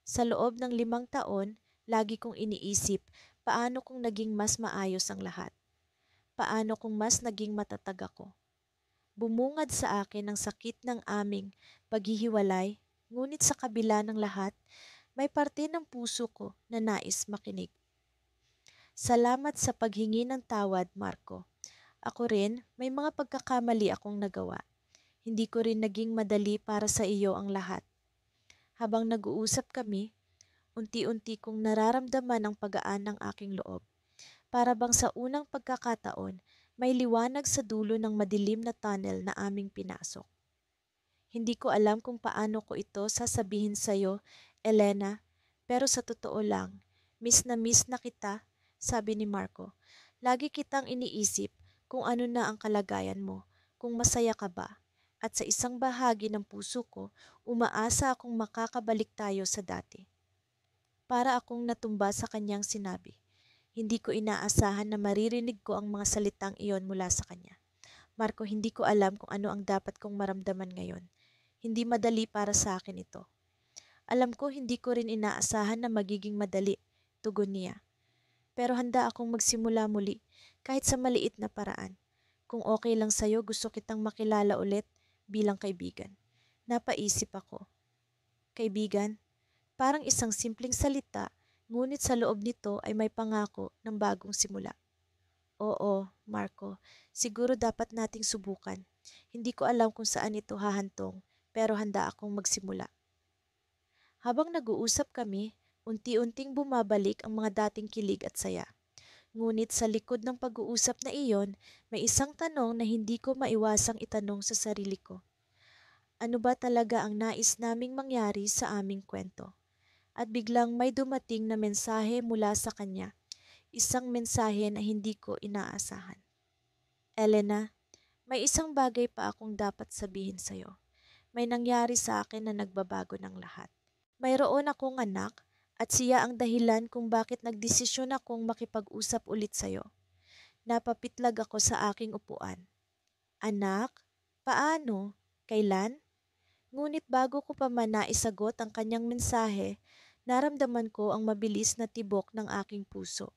Sa loob ng 5 taon, lagi kong iniisip paano kung naging mas maayos ang lahat. Paano kung mas naging matatag ako. Bumungad sa akin ang sakit ng aming paghihiwalay, ngunit sa kabila ng lahat, may parte ng puso ko na nais makinig. Salamat sa paghingi ng tawad, Marco. Ako rin, may mga pagkakamali akong nagawa. Hindi ko rin naging madali para sa iyo ang lahat. Habang nag-uusap kami, unti-unti kong nararamdaman ang pagaan ng aking loob. Para bang sa unang pagkakataon, may liwanag sa dulo ng madilim na tunnel na aming pinasok. Hindi ko alam kung paano ko ito sasabihin sa'yo, Elena, pero sa totoo lang, miss na kita, sabi ni Marco. Lagi kitang iniisip kung ano na ang kalagayan mo, kung masaya ka ba. At sa isang bahagi ng puso ko, umaasa akong makakabalik tayo sa dati. Para akong natumba sa kanyang sinabi. Hindi ko inaasahan na maririnig ko ang mga salitang iyon mula sa kanya. Marco, hindi ko alam kung ano ang dapat kong maramdaman ngayon. Hindi madali para sa akin ito. Alam ko hindi ko rin inaasahan na magiging madali, tugon niya. Pero handa akong magsimula muli, kahit sa maliit na paraan. Kung okay lang sa'yo, gusto kitang makilala ulit bilang kaibigan. Napaisip ako. Kaibigan? Parang isang simpleng salita, ngunit sa loob nito ay may pangako ng bagong simula. Oo, Marco, siguro dapat nating subukan. Hindi ko alam kung saan ito hahantong, pero handa akong magsimula. Habang nag-uusap kami, unti-unting bumabalik ang mga dating kilig at saya. Ngunit sa likod ng pag-uusap na iyon, may isang tanong na hindi ko maiwasang itanong sa sarili ko. Ano ba talaga ang nais naming mangyari sa aming kwento? At biglang may dumating na mensahe mula sa kanya. Isang mensahe na hindi ko inaasahan. Elena, may isang bagay pa akong dapat sabihin sa'yo. May nangyari sa akin na nagbabago ng lahat. Mayroon akong anak at siya ang dahilan kung bakit nagdesisyon akong makipag-usap ulit sa'yo. Napapitlag ako sa aking upuan. Anak? Paano? Kailan? Ngunit bago ko pa man naisagot ang kanyang mensahe, naramdaman ko ang mabilis na tibok ng aking puso.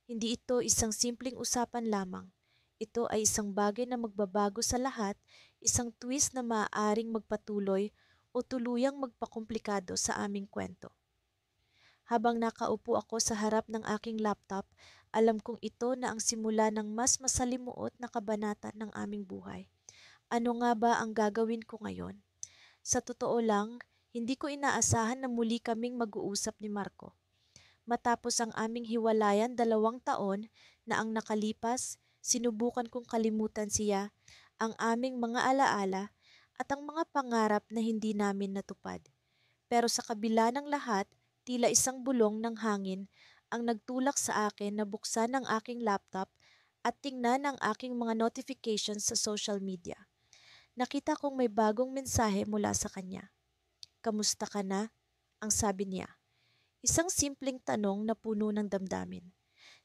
Hindi ito isang simpleng usapan lamang. Ito ay isang bagay na magbabago sa lahat, isang twist na maaaring magpatuloy o tuluyang magpakomplikado sa aming kwento. Habang nakaupo ako sa harap ng aking laptop, alam kong ito na ang simula ng mas masalimuot na kabanata ng aming buhay. Ano nga ba ang gagawin ko ngayon? Sa totoo lang, hindi ko inaasahan na muli kaming mag-uusap ni Marco. Matapos ang aming hiwalayan 2 taon na ang nakalipas, sinubukan kong kalimutan siya, ang aming mga alaala at ang mga pangarap na hindi namin natupad. Pero sa kabila ng lahat, tila isang bulong ng hangin ang nagtulak sa akin na buksan ang aking laptop at tingnan ang aking mga notifications sa social media. Nakita kong may bagong mensahe mula sa kanya. Kamusta ka na? Ang sabi niya. Isang simpleng tanong na puno ng damdamin.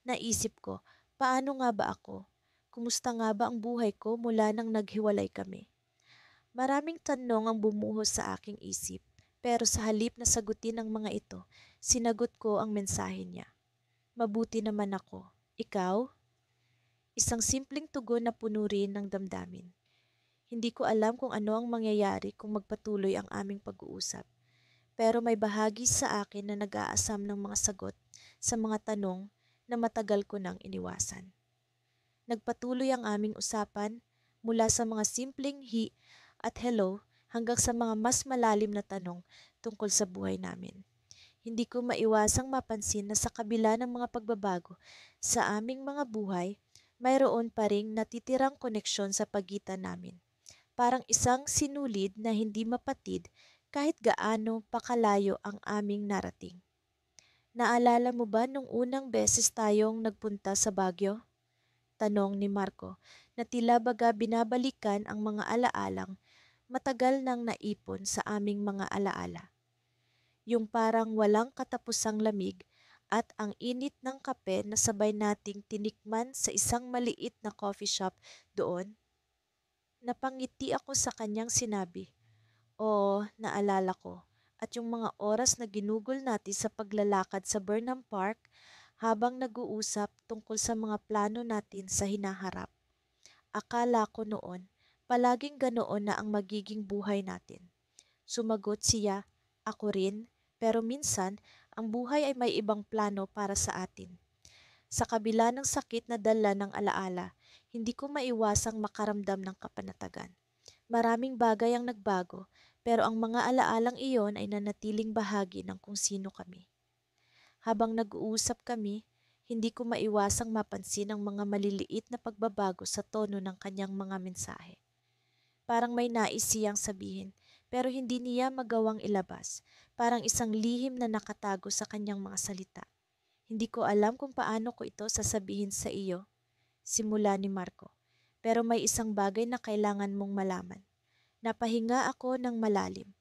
Naisip ko, paano nga ba ako? Kumusta nga ba ang buhay ko mula nang naghiwalay kami? Maraming tanong ang bumuhos sa aking isip, pero sa halip na sagutin ang mga ito, sinagot ko ang mensahe niya. Mabuti naman ako. Ikaw? Isang simpleng tugon na puno rin ng damdamin. Hindi ko alam kung ano ang mangyayari kung magpatuloy ang aming pag-uusap. Pero may bahagi sa akin na nag-aasam ng mga sagot sa mga tanong na matagal ko nang iniwasan. Nagpatuloy ang aming usapan mula sa mga simpleng hi at hello hanggang sa mga mas malalim na tanong tungkol sa buhay namin. Hindi ko maiwasang mapansin na sa kabila ng mga pagbabago sa aming mga buhay, mayroon pa ring natitirang koneksyon sa pagitan namin. Parang isang sinulid na hindi mapatid kahit gaano pakalayo ang aming narating. Naalala mo ba nung unang beses tayong nagpunta sa Baguio? Tanong ni Marco na tila baga binabalikan ang mga alaalang matagal nang naipon sa aming mga alaala. Yung parang walang katapusang lamig at ang init ng kape na sabay nating tinikman sa isang maliit na coffee shop doon. Napangiti ako sa kanyang sinabi. Oo, naalala ko. At yung mga oras na ginugol natin sa paglalakad sa Burnham Park habang nag-uusap tungkol sa mga plano natin sa hinaharap. Akala ko noon, palaging ganoon na ang magiging buhay natin. Sumagot siya, ako rin, pero minsan ang buhay ay may ibang plano para sa atin. Sa kabila ng sakit na dala ng alaala, hindi ko maiwasang makaramdam ng kapanatagan. Maraming bagay ang nagbago, pero ang mga alaalang iyon ay nanatiling bahagi ng kung sino kami. Habang nag-uusap kami, hindi ko maiwasang mapansin ang mga maliliit na pagbabago sa tono ng kanyang mga mensahe. Parang may nais siyang sabihin, pero hindi niya magawang ilabas, parang isang lihim na nakatago sa kanyang mga salita. Hindi ko alam kung paano ko ito sasabihin sa iyo, simula ni Marco. Pero may isang bagay na kailangan mong malaman. Napahinga ako ng malalim.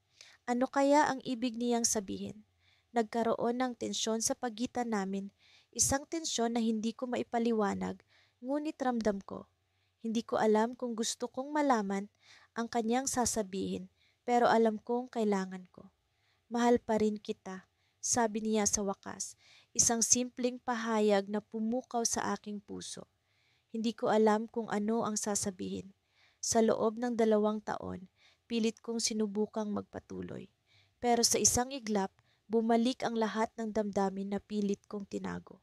Ano kaya ang ibig niyang sabihin? Nagkaroon ng tensyon sa pagitan namin, isang tensyon na hindi ko maipaliwanag, ngunit ramdam ko. Hindi ko alam kung gusto kong malaman ang kanyang sasabihin, pero alam kong kailangan ko. Mahal pa rin kita, sabi niya sa wakas, isang simpleng pahayag na pumukaw sa aking puso. Hindi ko alam kung ano ang sasabihin. Sa loob ng 2 taon, pilit kong sinubukang magpatuloy. Pero sa isang iglap, bumalik ang lahat ng damdamin na pilit kong tinago.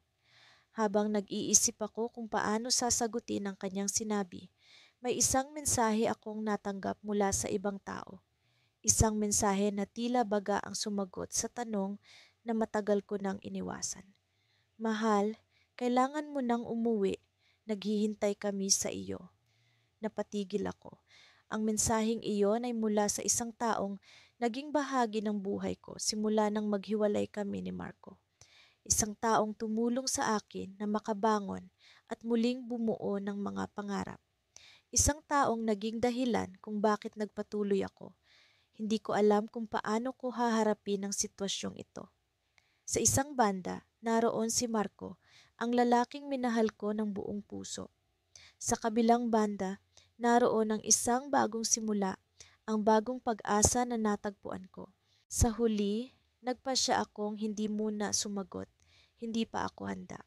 Habang nag-iisip ako kung paano sasagutin ang kanyang sinabi, may isang mensahe akong natanggap mula sa ibang tao. Isang mensahe na tila baga ang sumagot sa tanong na matagal ko nang iniwasan. Mahal, kailangan mo nang umuwi. Naghihintay kami sa iyo. Napatigil ako. Ang mensaheng iyon ay mula sa isang taong naging bahagi ng buhay ko simula nang maghiwalay kami ni Marco. Isang taong tumulong sa akin na makabangon at muling bumuo ng mga pangarap. Isang taong naging dahilan kung bakit nagpatuloy ako. Hindi ko alam kung paano ko haharapin ang sitwasyong ito. Sa isang banda, naroon si Marco, ang lalaking minahal ko ng buong puso. Sa kabilang banda, naroon ang isang bagong simula, ang bagong pag-asa na natagpuan ko. Sa huli, nagpasya akong hindi muna sumagot, hindi pa ako handa.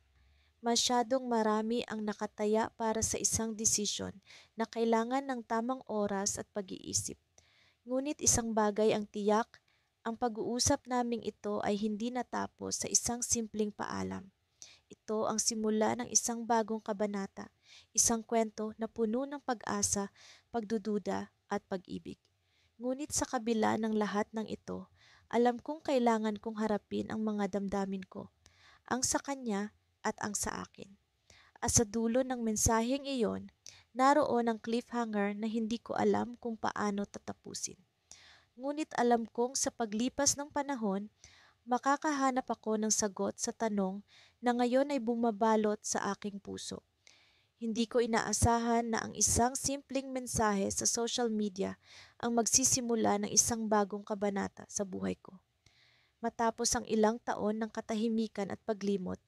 Masyadong marami ang nakataya para sa isang desisyon na kailangan ng tamang oras at pag-iisip. Ngunit isang bagay ang tiyak, ang pag-uusap naming ito ay hindi natapos sa isang simpleng paalam. Ito ang simula ng isang bagong kabanata, isang kwento na puno ng pag-asa, pagdududa at pag-ibig. Ngunit sa kabila ng lahat ng ito, alam kong kailangan kong harapin ang mga damdamin ko, ang sa kanya at ang sa akin. At sa dulo ng mensaheng iyon, naroon ang cliffhanger na hindi ko alam kung paano tatapusin. Ngunit alam kong sa paglipas ng panahon, makakahanap ako ng sagot sa tanong na ngayon ay bumabalot sa aking puso. Hindi ko inaasahan na ang isang simpleng mensahe sa social media ang magsisimula ng isang bagong kabanata sa buhay ko. Matapos ang ilang taon ng katahimikan at paglimot,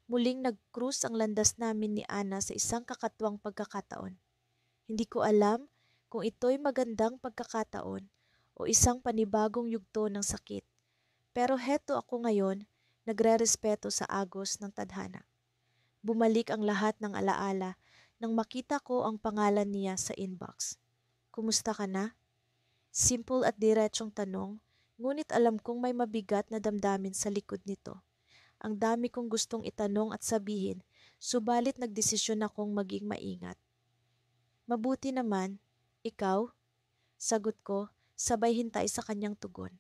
muling nag-cruise ang landas namin ni Ana sa isang kakatuwang pagkakataon. Hindi ko alam kung ito'y magandang pagkakataon o isang panibagong yugto ng sakit. Pero heto ako ngayon, nagrerespeto sa agos ng tadhana. Bumalik ang lahat ng alaala nang makita ko ang pangalan niya sa inbox. Kumusta ka na? Simple at diretsong tanong, ngunit alam kong may mabigat na damdamin sa likod nito. Ang dami kong gustong itanong at sabihin, subalit nagdesisyon akong maging maingat. Mabuti naman, ikaw? Sagot ko, sabay hintay sa kanyang tugon.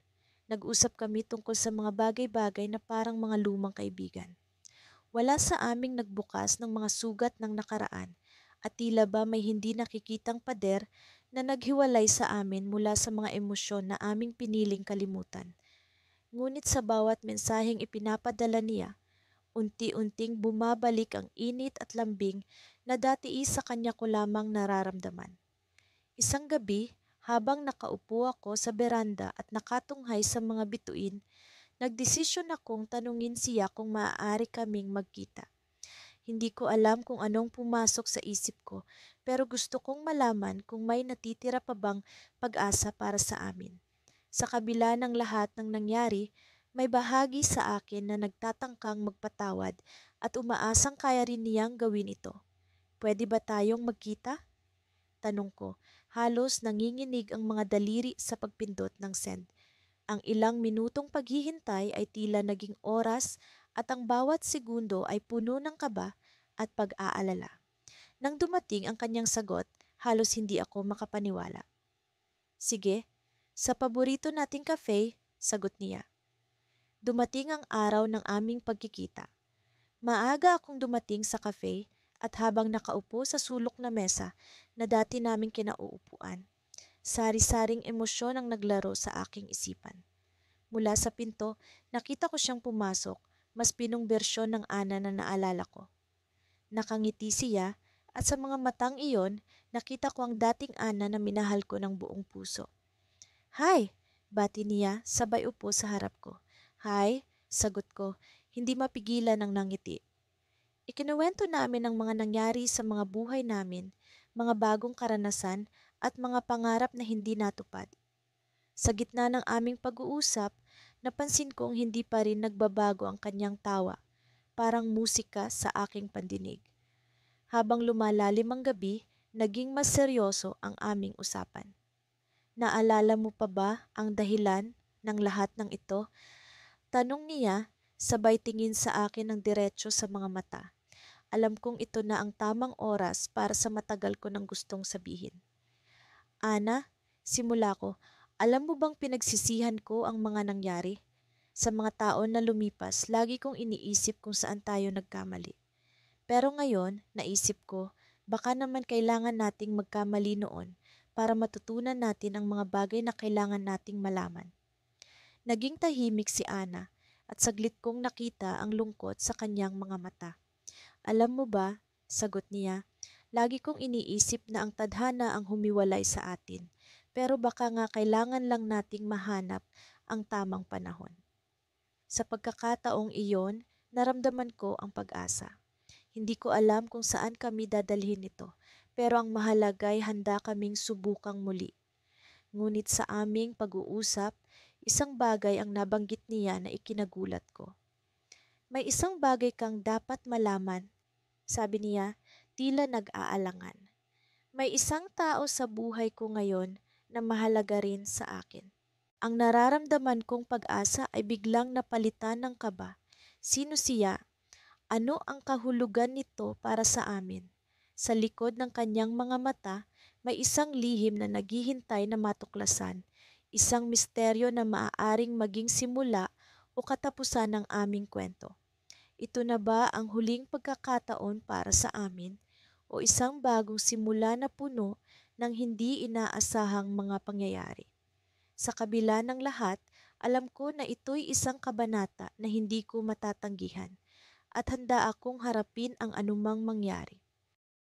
Nag-usap kami tungkol sa mga bagay-bagay na parang mga lumang kaibigan. Wala sa aming nagbukas ng mga sugat ng nakaraan at tila ba may hindi nakikitang pader na naghiwalay sa amin mula sa mga emosyon na aming piniling kalimutan. Ngunit sa bawat mensaheng ipinapadala niya, unti-unting bumabalik ang init at lambing na dati sa kanya ko lamang nararamdaman. Isang gabi, habang nakaupo ako sa beranda at nakatunghay sa mga bituin, nagdesisyon akong tanungin siya kung maaari kaming magkita. Hindi ko alam kung anong pumasok sa isip ko, pero gusto kong malaman kung may natitira pa bang pag-asa para sa amin. Sa kabila ng lahat ng nangyari, may bahagi sa akin na nagtatangkang magpatawad at umaasang kaya rin niyang gawin ito. Pwede ba tayong magkita? Tanong ko, halos nanginginig ang mga daliri sa pagpindot ng send. Ang ilang minutong paghihintay ay tila naging oras at ang bawat segundo ay puno ng kaba at pag-aalala. Nang dumating ang kanyang sagot, halos hindi ako makapaniwala. Sige, Sa paborito nating cafe, sagot niya. Dumating ang araw ng aming pagkikita. Maaga akong dumating sa cafe at habang nakaupo sa sulok na mesa na dati naming kinauupuan, sari-saring emosyon ang naglaro sa aking isipan. Mula sa pinto, nakita ko siyang pumasok, mas pinong bersyon ng Ana na naalala ko. Nakangiti siya at sa mga matang iyon, nakita ko ang dating Ana na minahal ko ng buong puso. Hi! Bati niya, sabay upo sa harap ko. Hi! Sagot ko, hindi mapigilan ang nangiti. Ikinuwento namin ang mga nangyari sa mga buhay namin, mga bagong karanasan at mga pangarap na hindi natupad. Sa gitna ng aming pag-uusap, napansin kong hindi pa rin nagbabago ang kanyang tawa, parang musika sa aking pandinig. Habang lumalalim ang gabi, naging mas seryoso ang aming usapan. Naalala mo pa ba ang dahilan ng lahat ng ito? Tanong niya, sabay tingin sa akin ng diretso sa mga mata. Alam kong ito na ang tamang oras para sa matagal ko nang gustong sabihin. Ana, simula ko, alam mo bang pinagsisihan ko ang mga nangyari? Sa mga taon na lumipas, lagi kong iniisip kung saan tayo nagkamali. Pero ngayon, naisip ko, baka naman kailangan nating magkamali noon para matutunan natin ang mga bagay na kailangan nating malaman. Naging tahimik si Ana at saglit kong nakita ang lungkot sa kanyang mga mata. Alam mo ba, sagot niya, lagi kong iniisip na ang tadhana ang humiwalay sa atin, pero baka nga kailangan lang nating mahanap ang tamang panahon. Sa pagkakataong iyon, naramdaman ko ang pag-asa. Hindi ko alam kung saan kami dadalhin ito, pero ang mahalaga ay handa kaming subukang muli. Ngunit sa aming pag-uusap, isang bagay ang nabanggit niya na ikinagulat ko. May isang bagay kang dapat malaman, sabi niya, tila nag-aalangan. May isang tao sa buhay ko ngayon na mahalaga rin sa akin. Ang nararamdaman kong pag-asa ay biglang napalitan ng kaba. Sino siya? Ano ang kahulugan nito para sa amin? Sa likod ng kanyang mga mata, may isang lihim na naghihintay na matuklasan, isang misteryo na maaaring maging simula o katapusan ng aming kwento. Ito na ba ang huling pagkakataon para sa amin o isang bagong simula na puno ng hindi inaasahang mga pangyayari? Sa kabila ng lahat, alam ko na ito'y isang kabanata na hindi ko matatanggihan at handa akong harapin ang anumang mangyari.